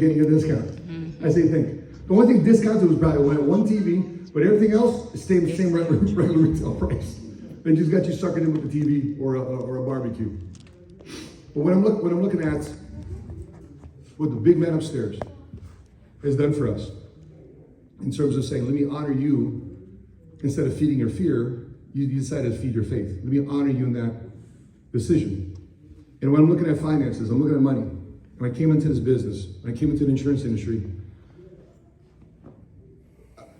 getting a discount. I say think. The only thing discounted was probably one TV, but everything else stayed the same regular retail price. They just got you suckered in with the TV or a barbecue. But what I'm looking at, what the big man upstairs has done for us, in terms of saying, let me honor you, instead of feeding your fear, you decided to feed your faith. Let me honor you in that decision. And when I'm looking at finances, I'm looking at money. When I came into this business, when I came into the insurance industry,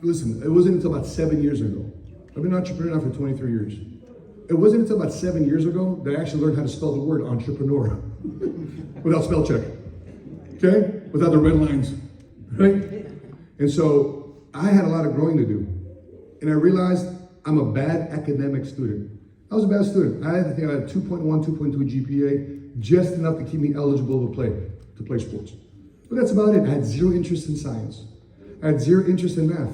listen, it wasn't until about 7 years ago. I've been an entrepreneur now for 23 years. It wasn't until about 7 years ago that I actually learned how to spell the word entrepreneur without spell check, okay? Without the red lines, right? And so I had a lot of growing to do. And I realized I'm a bad academic student. I was a bad student. I had 2.1, 2.2 GPA, just enough to keep me eligible to play sports. But that's about it. I had zero interest in science. I had zero interest in math.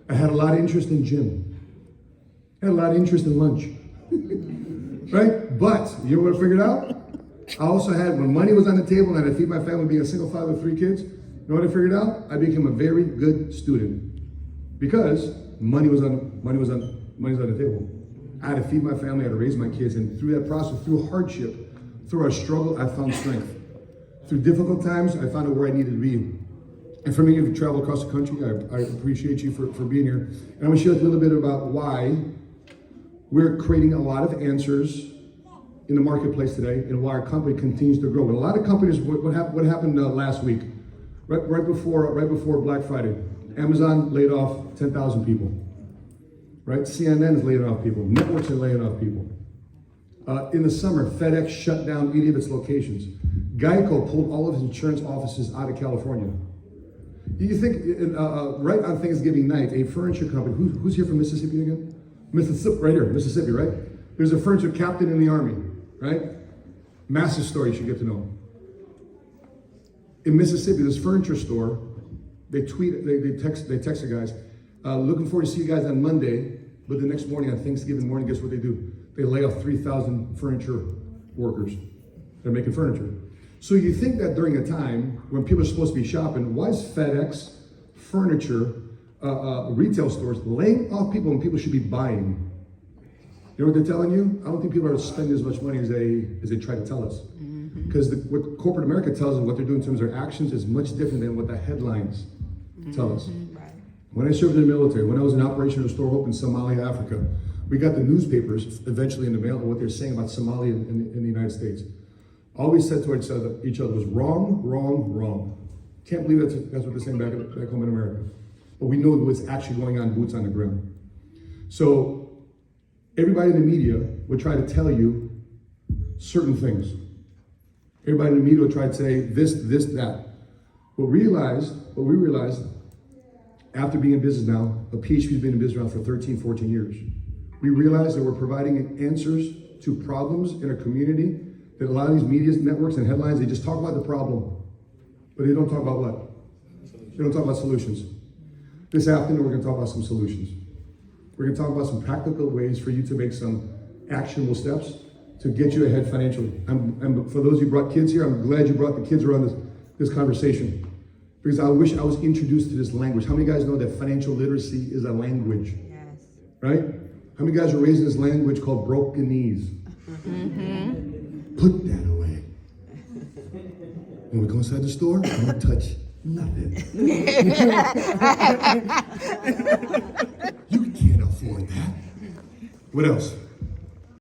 I had a lot of interest in gym. I had a lot of interest in lunch. Right? But you know what I figured out? I also had, when money was on the table and I had to feed my family being a single father with 3 kids, you know what I figured out? I became a very good student because money was on the table. I had to feed my family, I had to raise my kids, and through that process, through hardship, through our struggle, I found strength. Through difficult times, I found out where I needed to be. And for many of you who travel across the country, I appreciate you for being here. And I'm going to share a little bit about why we're creating a lot of answers in the marketplace today and why our company continues to grow. And a lot of companies, what happened last week, right before Black Friday, Amazon laid off 10,000 people, right? CNN is laying off people, networks are laying off people. In the summer, FedEx shut down 80 of its locations. Geico pulled all of its insurance offices out of California. You think, right on Thanksgiving night, a furniture company, who's here from Mississippi again? Mississippi, right here, Mississippi, right? There's a furniture captain in the Army, right? Massive story you should get to know. In Mississippi, this furniture store, they text the guys, looking forward to see you guys on Monday, but the next morning, on Thanksgiving morning, guess what they do? They lay off 3,000 furniture workers. They're making furniture. So you think that during a time when people are supposed to be shopping, why is FedEx, furniture, retail stores laying off people when people should be buying? You know what they're telling you? I don't think people are spending as much money as they try to tell us. Because what corporate America tells us, what they're doing in terms of their actions is much different than what the headlines tell us. When I served in the military, when I was in Operation Restore Hope in Somalia, Africa, we got the newspapers eventually in the mail of what they're saying about Somalia in the United States. All we said to each other was wrong, wrong, wrong. Can't believe that's what they're saying back home in America. But we know what's actually going on, boots on the ground. So everybody in the media would try to tell you certain things. Everybody in the media would try to say this, that. What we realized after being in business now, a PhD's been in business now for 13, 14 years. We realized that we're providing answers to problems in our community that a lot of these media networks and headlines, they just talk about the problem, but they don't talk about what? They don't talk about solutions. This afternoon, we're going to talk about some solutions. We're going to talk about some practical ways for you to make some actionable steps to get you ahead financially. And for those of you who brought kids here, I'm glad you brought the kids around this conversation, because I wish I was introduced to this language. How many guys know that financial literacy is a language? Yes. Right? How many guys are raised in this language called broken knees? Put that away. When we go inside the store, don't touch nothing. You can't afford that. What else?